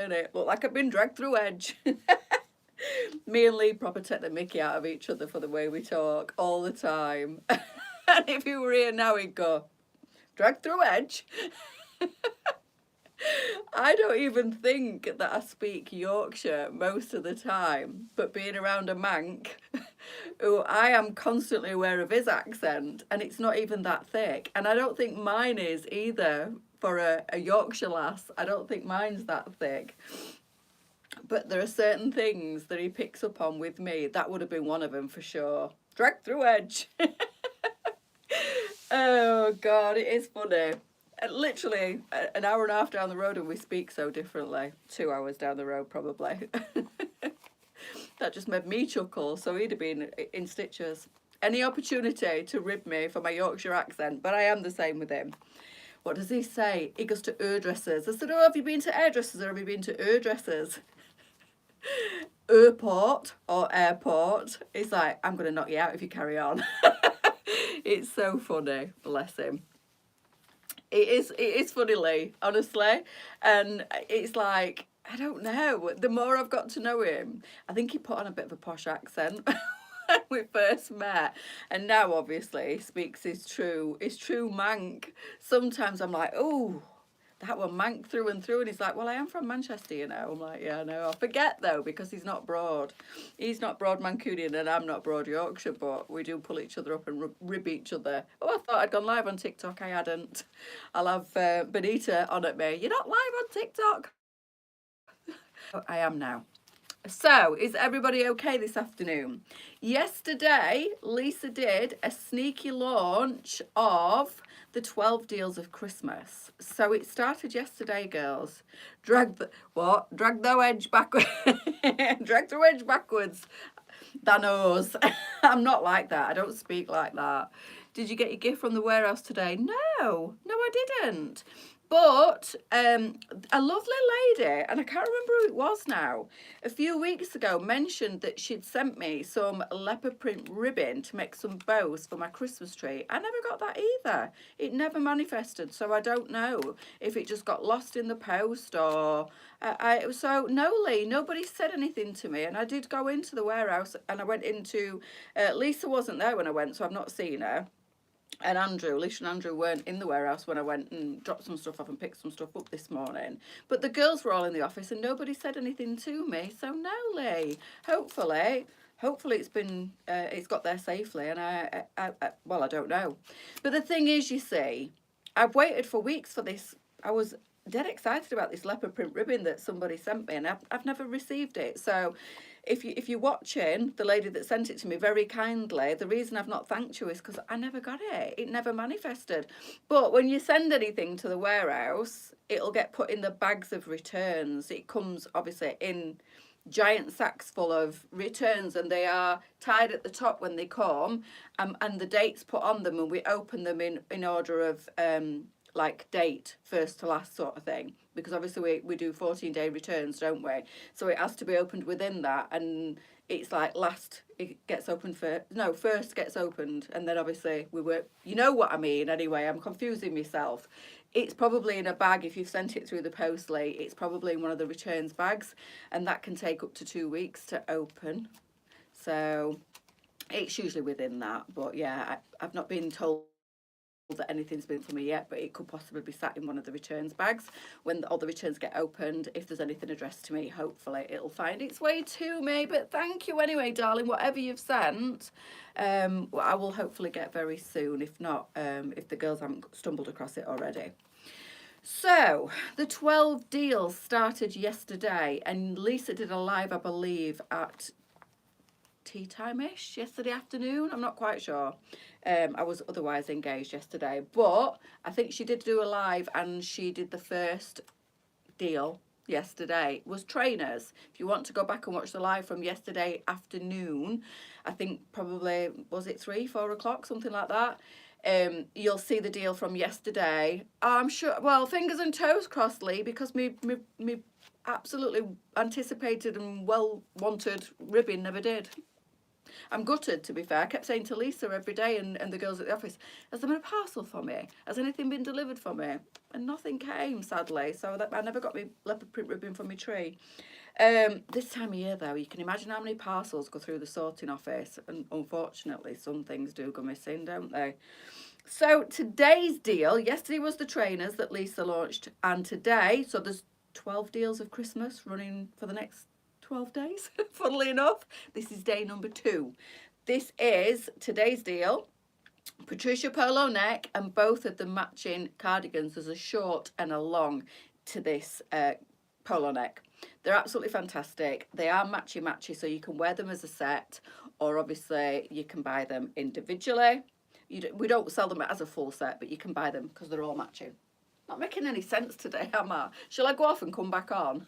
it look like I've been dragged through edge. Me and Lee proper take the mickey out of each other for the way we talk all the time. And if he were here now, he'd go, dragged through edge? I don't even think that I speak Yorkshire most of the time, but being around a Manc, who I am constantly aware of his accent, and it's not even that thick. And I don't think mine is either for a Yorkshire lass. I don't think mine's that thick. But there are certain things that he picks up on with me. That would have been one of them for sure. Dragged through edge. Oh, God, it is funny. Literally an hour and a half down the road and we speak so differently. 2 hours down the road, probably. That just made me chuckle, so he'd have been in stitches. Any opportunity to rib me for my Yorkshire accent, but I am the same with him. What does he say? He goes to hairdressers. I said, oh, have you been to hairdressers or have you been to hairdressers? Airport or airport. He's like, I'm going to knock you out if you carry on. It's so funny, bless him. It is funny, Lee, honestly. And it's like, I don't know. The more I've got to know him, I think he put on a bit of a posh accent when we first met. And now obviously he speaks his true Manc. Sometimes I'm like, oh, that one Manc through and through. And he's like, well, I am from Manchester, you know. I'm like, yeah, I know. I forget, though, because he's not broad. He's not broad Mancunian and I'm not broad Yorkshire, but we do pull each other up and rib each other. Oh, I thought I'd gone live on TikTok. I hadn't. I'll have Benita on at me. You're not live on TikTok. I am now. So, is everybody okay this afternoon? Yesterday, Lisa did a sneaky launch of the 12 deals of Christmas. So it started yesterday, girls. Drag the edge backwards. Drag the edge backwards. That knows. I'm not like that. I don't speak like that. Did you get your gift from the warehouse today? No, I didn't. But a lovely lady, and I can't remember who it was now, a few weeks ago mentioned that she'd sent me some leopard print ribbon to make some bows for my Christmas tree. I never got that either. It never manifested, so I don't know if it just got lost in the post or... So no, Lee, nobody said anything to me, and I did go into the warehouse and I went into... Lisa wasn't there when I went, so I've not seen her. And Alicia and Andrew weren't in the warehouse when I went and dropped some stuff off and picked some stuff up this morning. But the girls were all in the office and nobody said anything to me. So no, Lee, hopefully it's got there safely. And I don't know. But the thing is, you see, I've waited for weeks for this. I was dead excited about this leopard print ribbon that somebody sent me, and I've never received it. So if you're watching, the lady that sent it to me very kindly, the reason I've not thanked you is because I never got it. It never manifested. But when you send anything to the warehouse, it'll get put in the bags of returns. It comes obviously in giant sacks full of returns, and they are tied at the top when they come, and the dates put on them, and we open them in order of like date first to last sort of thing, because obviously we do 14-day returns, don't we? So it has to be opened within that, and it's like last it gets opened first gets opened, and then obviously we work, you know what I mean. Anyway, I'm confusing myself. It's probably in a bag. If you've sent it through the post, Lee, it's probably in one of the returns bags, and that can take up to 2 weeks to open. So it's usually within that, but yeah, I've not been told that anything's been for me yet, but it could possibly be sat in one of the returns bags when all the returns get opened. If there's anything addressed to me, hopefully it'll find its way to me. But thank you anyway, darling. Whatever you've sent, I will hopefully get very soon. If not, if the girls haven't stumbled across it already. So the 12 deals started yesterday, and Lisa did a live, I believe, at tea time-ish yesterday afternoon. I'm not quite sure. I was otherwise engaged yesterday, but I think she did do a live, and she did the first deal yesterday. It was trainers. If you want to go back and watch the live from yesterday afternoon, I think probably, was it 3-4 o'clock, something like that, you'll see the deal from yesterday. I'm sure, well, fingers and toes crossed, Lee, because me absolutely anticipated and well wanted ribbon never did. I'm gutted, to be fair. I kept saying to Lisa every day and the girls at the office, has there been a parcel for me? Has anything been delivered for me? And nothing came, sadly. So I never got my leopard print ribbon for my tree. This time of year, though, you can imagine how many parcels go through the sorting office. And unfortunately, some things do go missing, don't they? So today's deal, yesterday was the trainers that Lisa launched. And today, so there's 12 deals of Christmas running for the next 12 days, funnily enough. This is day number 2. This is today's deal. Patricia polo neck and both of the matching cardigans. There's a short and a long to this polo neck. They're absolutely fantastic. They are matchy, so you can wear them as a set, or obviously you can buy them individually. We don't sell them as a full set, but you can buy them because they're all matching. Not making any sense today, am I? Shall I go off and come back on?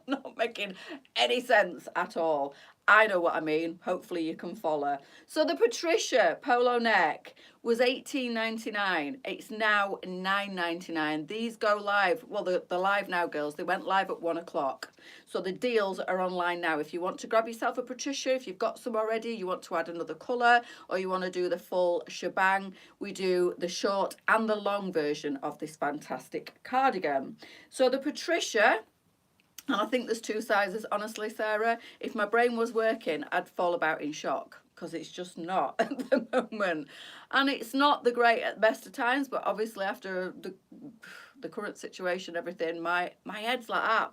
Not making any sense at all. I know what I mean. Hopefully you can follow. So the Patricia polo neck was $18.99. It's now $9.99. These go live. Well, they're live now, girls. They went live at 1 o'clock. So the deals are online now. If you want to grab yourself a Patricia, if you've got some already, you want to add another colour, or you want to do the full shebang, we do the short and the long version of this fantastic cardigan. So the Patricia, and I think there's 2 sizes, honestly, Sarah. If my brain was working, I'd fall about in shock, because it's just not at the moment. And it's not the great at the best of times, but obviously after the current situation, everything, my head's like that.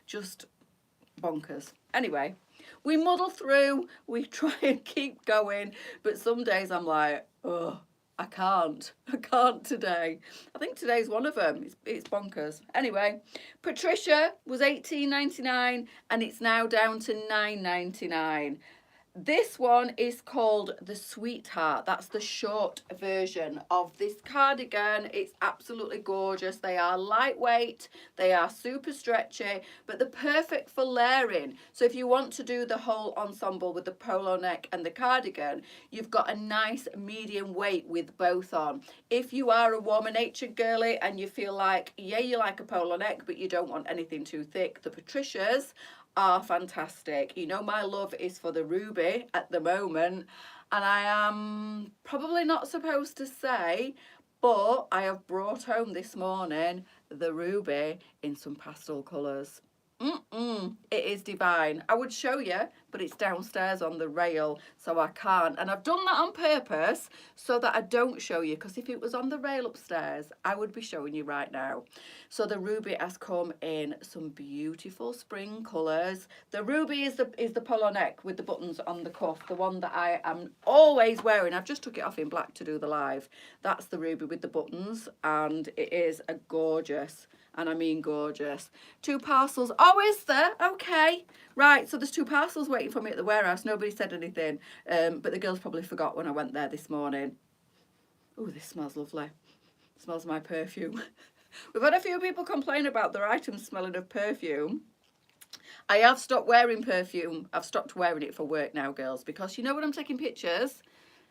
Just bonkers. Anyway, we muddle through, we try and keep going, but some days I'm like, oh, I can't today. I think today's one of them. It's bonkers. Anyway, Patricia was $18.99 and it's now down to $9.99. This one is called the Sweetheart. That's the short version of this cardigan. It's absolutely gorgeous. They are lightweight, they are super stretchy, but they're perfect for layering. So if you want to do the whole ensemble with the polo neck and the cardigan, you've got a nice medium weight with both on. If you are a warmer-natured girly and you feel like, yeah, you like a polo neck, but you don't want anything too thick, the Patricias are fantastic. You know my love is for the ruby at the moment, and I am probably not supposed to say, but I have brought home this morning the ruby in some pastel colours. It is divine. I would show you, but it's downstairs on the rail, so I can't. And I've done that on purpose so that I don't show you, because if it was on the rail upstairs, I would be showing you right now. So the ruby has come in some beautiful spring colours. The ruby is the polo neck with the buttons on the cuff, the one that I am always wearing. I've just took it off in black to do the live. That's the ruby with the buttons, and it is a gorgeous, and I mean gorgeous. 2 parcels. Oh, is there? Okay. Right, so there's 2 parcels waiting for me at the warehouse. Nobody said anything, but the girls probably forgot when I went there this morning. Oh, this smells lovely. It smells my perfume. We've had a few people complain about their items smelling of perfume. I have stopped wearing perfume. I've stopped wearing it for work now, girls, because you know when I'm taking pictures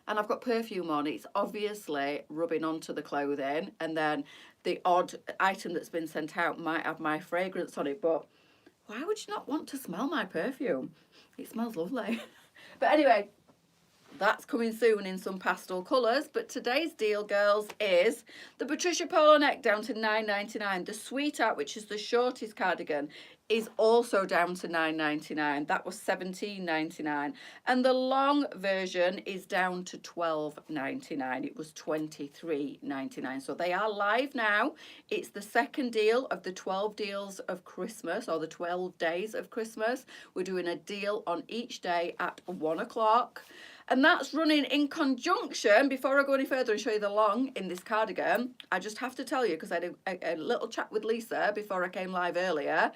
and I've got perfume on, it's obviously rubbing onto the clothing, and then the odd item that's been sent out might have my fragrance on it, but why would you not want to smell my perfume? It smells lovely. But anyway, that's coming soon in some pastel colours. But today's deal, girls, is the Patricia polo neck down to $9.99. The Sweetheart, which is the shortest cardigan, is also down to $9.99. That was $17.99. And the long version is down to $12.99. It was $23.99. So they are live now. It's the second deal of the 12 deals of Christmas, or the 12 days of Christmas. We're doing a deal on each day at 1 o'clock. And that's running in conjunction, before I go any further and show you the long in this cardigan, I just have to tell you, because I had a little chat with Lisa before I came live earlier,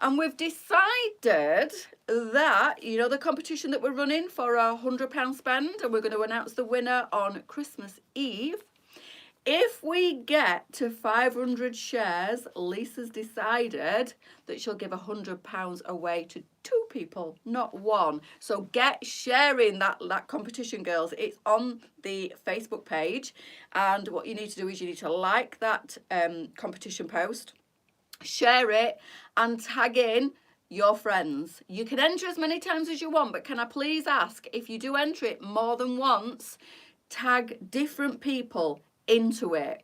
and we've decided that, you know, the competition that we're running for a £100 spend, and we're going to announce the winner on Christmas Eve. If we get to 500 shares, Lisa's decided that she'll give £100 away to 2 people, not 1. So get sharing that competition, girls. It's on the Facebook page, and what you need to do is you need to like that competition post, share it, and tag in your friends. You can enter as many times as you want, but can I please ask, if you do enter it more than once, tag different people into it.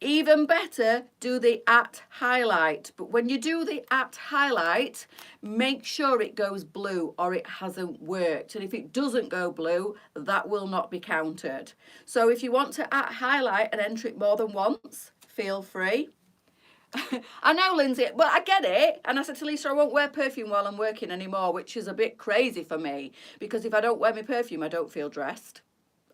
Even better, do the @ highlight. But when you do the @ highlight, make sure it goes blue or it hasn't worked. And if it doesn't go blue, that will not be counted. So if you want to @ highlight and enter it more than once, feel free. I know, Lindsay, but I get it. And I said to Lisa, I won't wear perfume while I'm working anymore, which is a bit crazy for me, because if I don't wear my perfume, I don't feel dressed.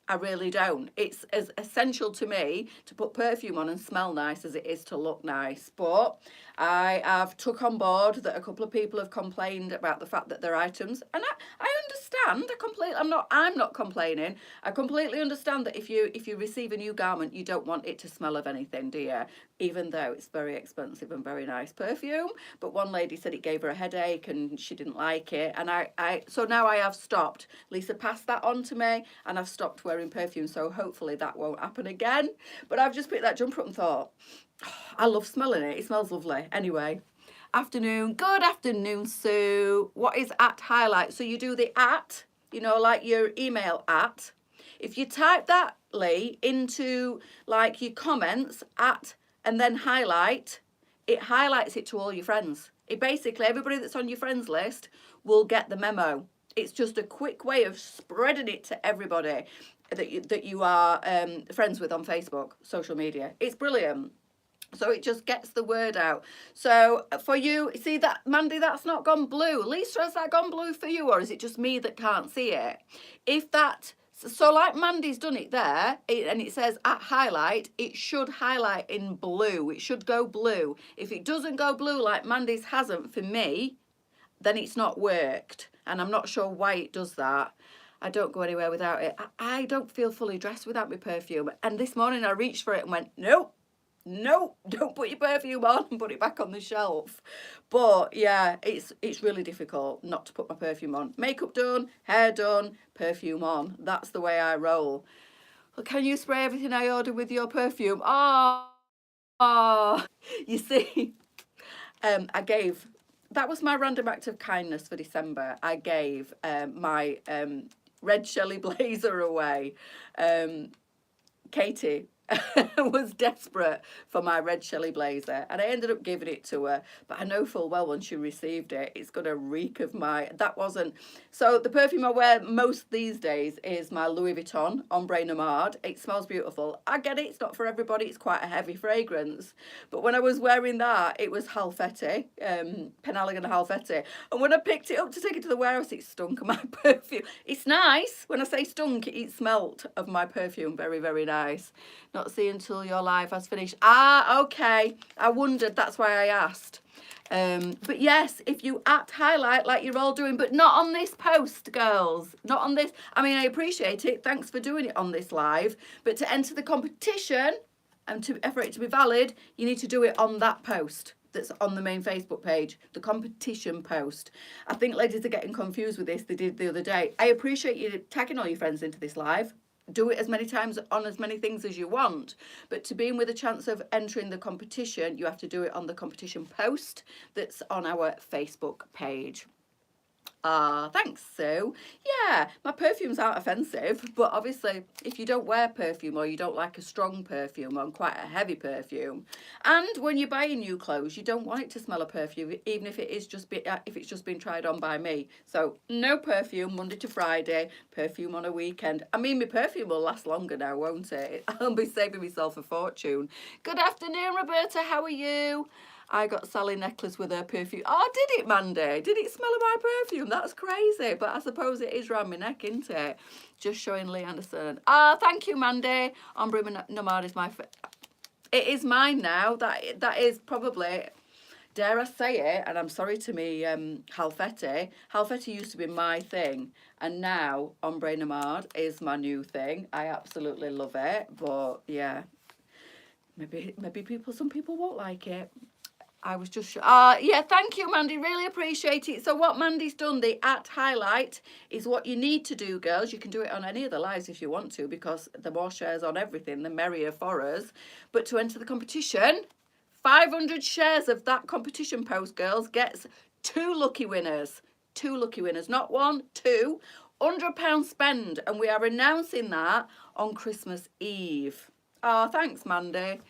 I really don't. It's as essential to me to put perfume on and smell nice as it is to look nice. But I have took on board that a couple of people have complained about the fact that their items, and I understand. I'm not complaining. I completely understand that if you receive a new garment, you don't want it to smell of anything, do you? Even though it's very expensive and very nice perfume. But one lady said it gave her a headache and she didn't like it. And so now I have stopped. Lisa passed that on to me and I've stopped wearing perfume. So hopefully that won't happen again. But I've just picked that jumper up and thought, oh, I love smelling it. It smells lovely. Anyway, afternoon. Good afternoon, Sue. What is @ highlight? So you do the @ like your email @ if you type that, Lee, into like your comments @ and then highlight, it highlights it to all your friends. It basically, everybody that's on your friends list will get the memo. It's just a quick way of spreading it to everybody that you are friends with on Facebook, social media. It's brilliant. So it just gets the word out. So for you, see that, Mandy, that's not gone blue. Lisa, has that gone blue for you, or is it just me that can't see it? If that, so like Mandy's done it there, and it says @ highlight, it should highlight in blue. It should go blue. If it doesn't go blue like Mandy's hasn't for me, then it's not worked. And I'm not sure why it does that. I don't go anywhere without it. I don't feel fully dressed without my perfume. And this morning I reached for it and went, nope. No, don't put your perfume on and put it back on the shelf. But yeah, it's really difficult not to put my perfume on. Makeup done, hair done, perfume on. That's the way I roll. Well, can you spray everything I order with your perfume? Oh, you see, that was my random act of kindness for December. I gave my red Shelley blazer away. Katie was desperate for my red Shelley blazer and I ended up giving it to her, but I know full well when she received it, it's gonna reek of so the perfume I wear most these days is my Louis Vuitton Ombre Nomade. It smells beautiful. I get it, it's not for everybody, it's quite a heavy fragrance, but when I was wearing that, it was Halfeti, Penelligan Halfeti, and when I picked it up to take it to the warehouse, it stunk of my perfume. It's nice, when I say stunk, it smelt of my perfume, very, very nice. Not see until your live has finished. Okay. I wondered, that's why I asked. But yes, if you @ highlight like you're all doing, but not on this post, girls. Not on this. I mean, I appreciate it. Thanks for doing it on this live. But to enter the competition and for it to be valid, you need to do it on that post that's on the main Facebook page, the competition post. I think ladies are getting confused with this. They did the other day. I appreciate you tagging all your friends into this live. Do it as many times on as many things as you want, but to be in with a chance of entering the competition, you have to do it on the competition post that's on our Facebook page. Thanks, Sue. Yeah, my perfumes aren't offensive, but obviously if you don't wear perfume or you don't like a strong perfume or quite a heavy perfume, and when you're buying new clothes, you don't want it to smell of perfume, even if it's just been tried on by me. So no perfume Monday to Friday, perfume on a weekend. I mean, my perfume will last longer now, won't it? I'll be saving myself a fortune. Good afternoon, Roberta. How are you? I got Sally necklace with her perfume. Oh, did it, Mandy? Did it smell of my perfume? That's crazy. But I suppose it is round my neck, isn't it? Just showing Lee Anderson. Thank you, Mandy. Ombre Nomade is my it is mine now. That is probably, dare I say it, and I'm sorry to me, Halfeti. Halfeti used to be my thing, and now Ombre Nomade is my new thing. I absolutely love it. But yeah, maybe some people won't like it. I was just yeah, thank you, Mandy, really appreciate it. So what Mandy's done, the @ highlight, is what you need to do, girls. You can do it on any of the lives if you want to, because the more shares on everything, the merrier for us. But to enter the competition, 500 shares of that competition post, girls, gets 2 lucky winners. 2 lucky winners, not 1, 2. £100 spend, and we are announcing that on Christmas Eve. Oh, thanks, Mandy.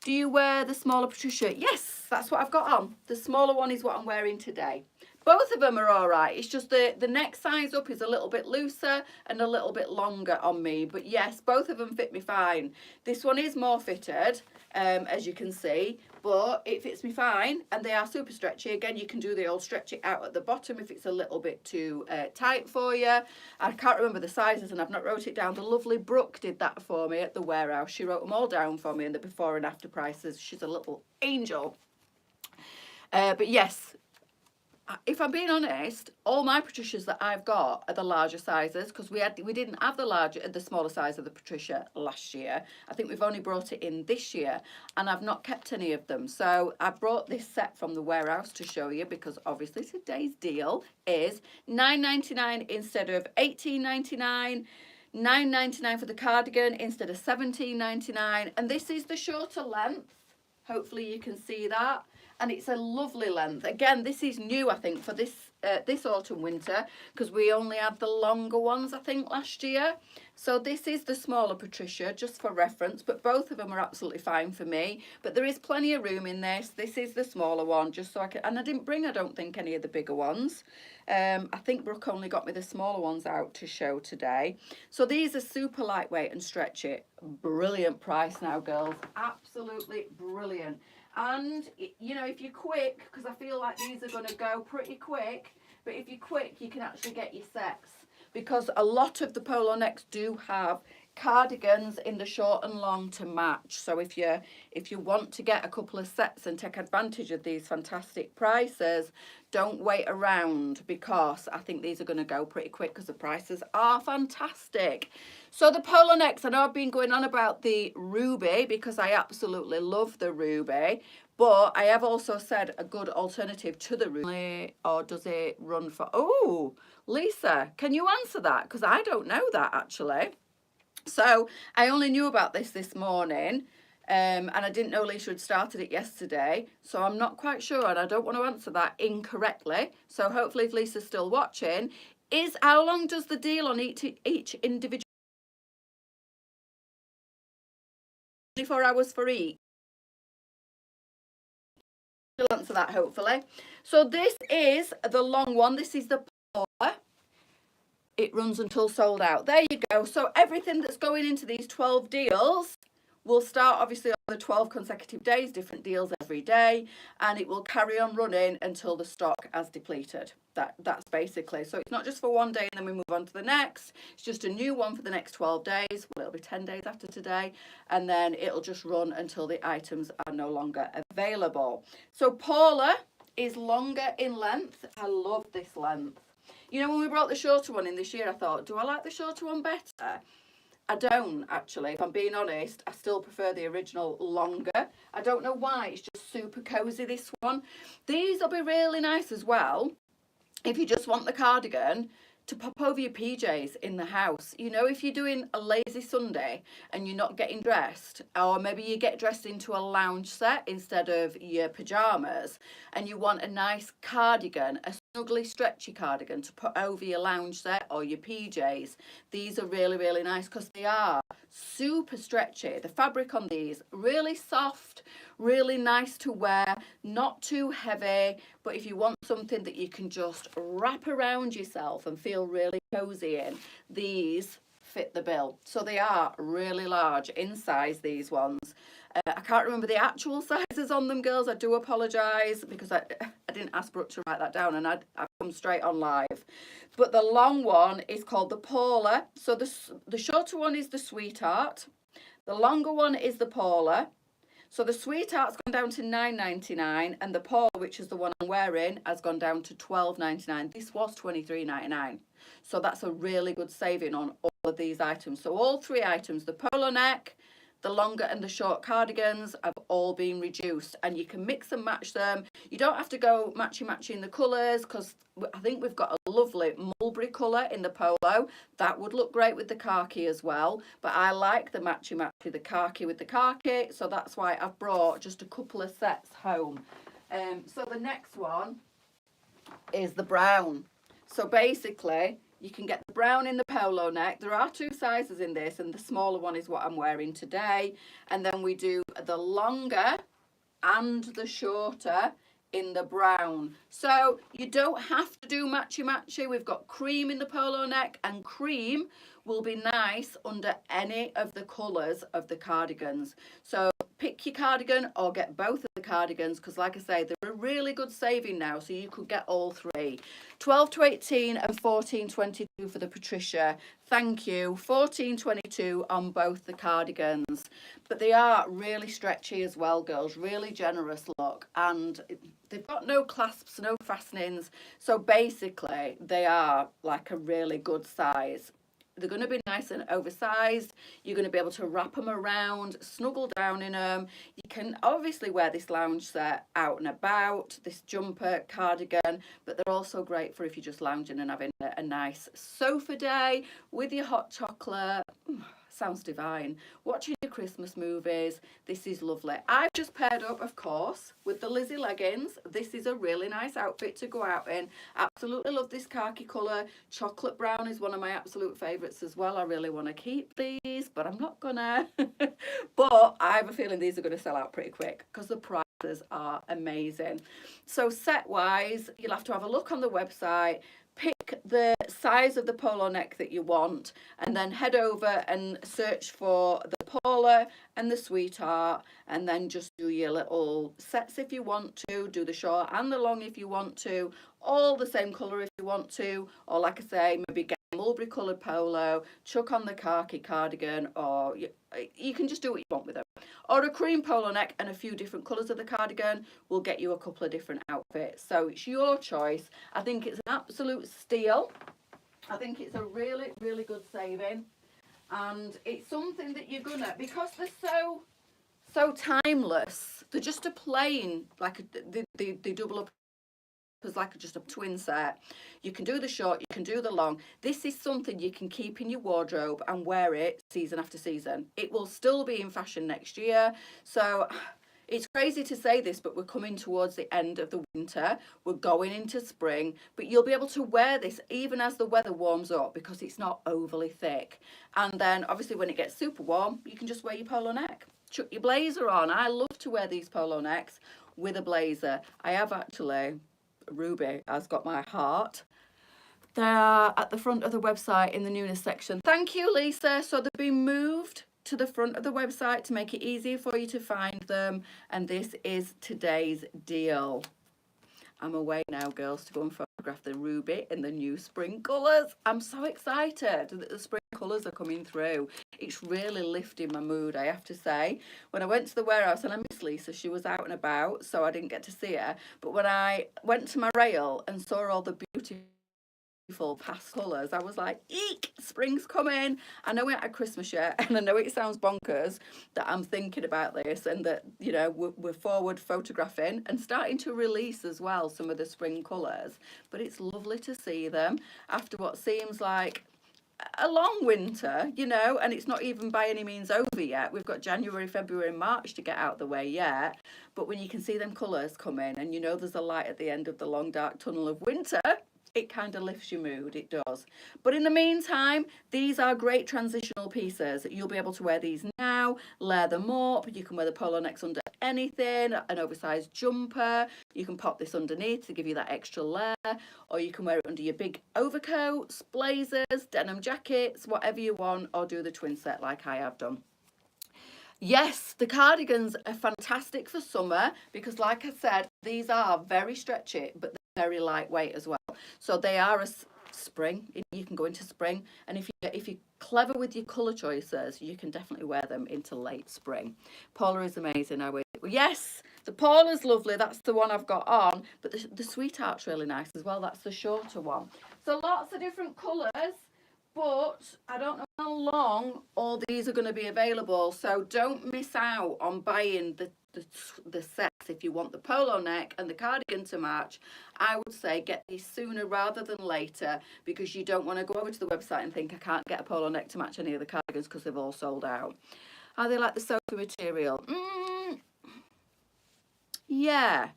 Do you wear the smaller Patricia? Yes, that's what I've got on. The smaller one is what I'm wearing today. Both of them are all right. It's just the neck size up is a little bit looser and a little bit longer on me. But yes, both of them fit me fine. This one is more fitted, as you can see, but it fits me fine. And they are super stretchy. Again, you can do the old stretch it out at the bottom if it's a little bit too tight for you. I can't remember the sizes and I've not wrote it down. The lovely Brooke did that for me at the warehouse. She wrote them all down for me in the before and after prices. She's a little angel. But yes, if I'm being honest, all my Patricias that I've got are the larger sizes, because we didn't have the smaller size of the Patricia last year. I think we've only brought it in this year, and I've not kept any of them. So I brought this set from the warehouse to show you, because obviously today's deal is £9.99 instead of £18.99. £9.99 for the cardigan instead of £17.99, and this is the shorter length. Hopefully you can see that. And it's a lovely length. Again, this is new, I think, for this autumn winter, because we only had the longer ones, I think, last year. So this is the smaller Patricia, just for reference, but both of them are absolutely fine for me. But there is plenty of room in this. This is the smaller one, just so I can, and I didn't bring, I don't think, any of the bigger ones. I think Brooke only got me the smaller ones out to show today. So these are super lightweight and stretchy. Brilliant price now, girls. Absolutely brilliant. And, you know, if you're quick, because I feel like these are going to go pretty quick, but if you're quick, you can actually get your sets. Because a lot of the polo necks do have cardigans in the short and long to match. So if you want to get a couple of sets and take advantage of these fantastic prices, don't wait around, because I think these are going to go pretty quick because the prices are fantastic. So the polo necks, I know I've been going on about the ruby because I absolutely love the ruby, but I have also said a good alternative to the ruby. Or does it run for, oh, Lisa, can you answer that? Because I don't know that actually. So I only knew about this morning, and I didn't know Lisa had started it yesterday, so I'm not quite sure, and I don't want to answer that incorrectly. So hopefully if Lisa's still watching, is how long does the deal on each individual? 24 hours for each. She'll answer that hopefully. So this is the long one. This is the Polo. It runs until sold out. There you go. So everything that's going into these 12 deals will start obviously on the 12 consecutive days, different deals every day, and it will carry on running until the stock has depleted. That's basically, so it's not just for one day and then we move on to the next. It's just a new one for the next 12 days. Well, it'll be 10 days after today, and then it'll just run until the items are no longer available. So Paula is longer in length. I love this length. You know, when we brought the shorter one in this year, I thought, do I like the shorter one better? I don't, actually. If I'm being honest, I still prefer the original longer. I don't know why. It's just super cozy, this one. These will be really nice as well if you just want the cardigan to pop over your PJs in the house. You know, if you're doing a lazy Sunday and you're not getting dressed, or maybe you get dressed into a lounge set instead of your pyjamas, and you want a nice cardigan, a snuggly stretchy cardigan to put over your lounge set or your PJs. These are really, really nice because they are super stretchy. The fabric on these, really soft, really nice to wear, not too heavy, but if you want something that you can just wrap around yourself and feel really cozy in, these fit the bill. So they are really large in size, these ones. I can't remember the actual sizes on them, girls. I do apologise because I didn't ask Brooke to write that down, and I've come straight on live. But the long one is called the Polo. So the shorter one is the Sweetheart. The longer one is the Polo. So the Sweetheart's gone down to £9.99, and the Polo, which is the one I'm wearing, has gone down to £12.99. This was £23.99. So that's a really good saving on all of these items. So all three items, the polo neck, the longer and the short cardigans, have all been reduced, and you can mix and match them. You don't have to go matching the colours, because I think we've got a lovely mulberry colour in the polo. That would look great with the khaki as well, but I like the matchy the khaki with the khaki, so that's why I've brought just a couple of sets home. So the next one is the brown. So basically, you can get the brown in the polo neck. There are 2 sizes in this, and the smaller one is what I'm wearing today. And then we do the longer and the shorter in the brown. So you don't have to do matchy. We've got cream in the polo neck, and cream will be nice under any of the colours of the cardigans. So pick your cardigan or get both of the cardigans, because like I say, they're a really good saving now, so you could get all 3. 12 to 18 and 14.22 for the Patricia. Thank you. 14.22 on both the cardigans. But they are really stretchy as well, girls. Really generous look. And they've got no clasps, no fastenings. So basically, they are like a really good size. They're going to be nice and oversized. You're going to be able to wrap them around, snuggle down in them. You can obviously wear this lounge set out and about, this jumper, cardigan, but they're also great for if you're just lounging and having a nice sofa day with your hot chocolate. Sounds divine. Watching your Christmas movies. This is lovely. I've just paired up, of course, with the Lizzie leggings. This is a really nice outfit to go out in. Absolutely love this khaki colour. Chocolate brown is one of my absolute favourites as well. I really want to keep these, but I'm not gonna. But I have a feeling these are going to sell out pretty quick because the prices are amazing. So set wise, you'll have to have a look on the website. Pick the size of the polo neck that you want, and then head over and search for the Polo and the Sweetheart, and then just do your little sets if you want to, do the short and the long if you want to, all the same colour if you want to, or like I say, maybe get a mulberry coloured polo, chuck on the khaki cardigan, or you can just do what you want with them. Or a cream polo neck and a few different colours of the cardigan will get you a couple of different outfits. So it's your choice. I think it's an absolute steal. I think it's a really, really good saving. And it's something that you're gonna, because they're so timeless, they're just a plain, like they double up as like just a twin set. You can do the short, you can do the long. This is something you can keep in your wardrobe and wear it season after season. It will still be in fashion next year. So it's crazy to say this, but we're coming towards the end of the winter. We're going into spring, but you'll be able to wear this even as the weather warms up because it's not overly thick. And then obviously when it gets super warm, you can just wear your polo neck. Chuck your blazer on. I love to wear these polo necks with a blazer. I have actually, Ruby has got my heart. They are at the front of the website in the newness section. Thank you, Lisa. So they've been moved to the front of the website to make it easier for you to find them. And this is today's deal. I'm away now, girls, to go and photograph the Ruby in the new spring colours. I'm so excited that the spring colours are coming through. It's really lifting my mood, I have to say. When I went to the warehouse, and I miss Lisa, she was out and about, so I didn't get to see her. But when I went to my rail and saw all the beautiful past colours, I was like, eek, spring's coming. I know it at Christmas yet, and I know it sounds bonkers that I'm thinking about this, and that, you know, we're forward photographing and starting to release as well some of the spring colours. But it's lovely to see them after what seems like a long winter, you know, and it's not even by any means over yet. We've got January, February and March to get out the way yet. But when you can see them colours coming and you know there's a light at the end of the long dark tunnel of winter, it kind of lifts your mood, it does. But in the meantime, these are great transitional pieces. You'll be able to wear these now, layer them up. You can wear the polo necks under anything, an oversized jumper. You can pop this underneath to give you that extra layer, or you can wear it under your big overcoats, blazers, denim jackets, whatever you want, or do the twin set like I have done. Yes, the cardigans are fantastic for summer because, like I said, these are very stretchy, but they're very lightweight as well. So they are a spring. You can go into spring, and if you're clever with your colour choices, you can definitely wear them into late spring. Polo is amazing. Yes, the Polo's lovely. That's the one I've got on, but the Sweetheart's really nice as well. That's the shorter one. So lots of different colours. But I don't know how long all these are going to be available. So don't miss out on buying the sets if you want the polo neck and the cardigan to match. I would say get these sooner rather than later, because you don't want to go over to the website and think I can't get a polo neck to match any of the cardigans because they've all sold out. Are they like the sofa material? Yeah.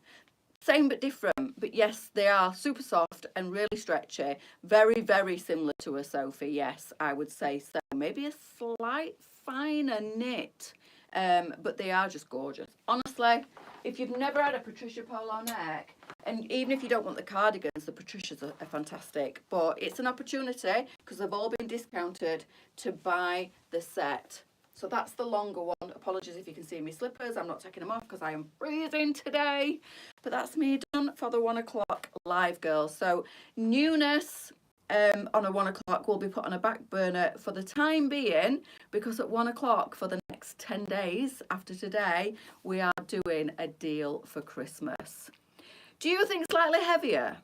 Same but different, but yes, they are super soft and really stretchy. Very, very similar to a Sophie, yes, I would say so. Maybe a slight finer knit, but they are just gorgeous. Honestly, if you've never had a Patricia polo neck, and even if you don't want the cardigans, the Patricias are fantastic. But it's an opportunity, because they've all been discounted, to buy the set. So that's the longer one. Apologies if you can see my slippers. I'm not taking them off because I am freezing today. But that's me done for the 1 o'clock live, girls. So newness on a 1 o'clock will be put on a back burner for the time being, because at 1 o'clock for the next 10 days after today, we are doing a deal for Christmas. Do you think slightly heavier?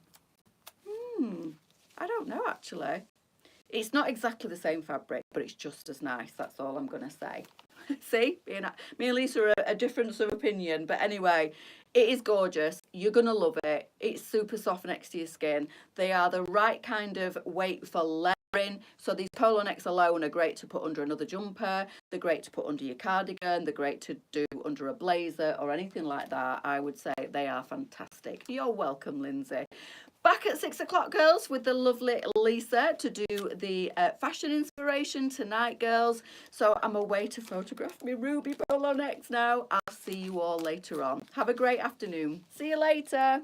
I don't know, actually. It's not exactly the same fabric, but it's just as nice. That's all I'm going to say. See, me and Lisa are a difference of opinion. But anyway, it is gorgeous. You're going to love it. It's super soft next to your skin. They are the right kind of weight for layering. So these polo necks alone are great to put under another jumper. They're great to put under your cardigan. They're great to do under a blazer or anything like that. I would say they are fantastic. You're welcome, Lindsay. Back at 6 o'clock, girls, with the lovely Lisa to do the fashion inspiration tonight, girls. So I'm away to photograph my ruby polo necks now. I'll see you all later on. Have a great afternoon. See you later.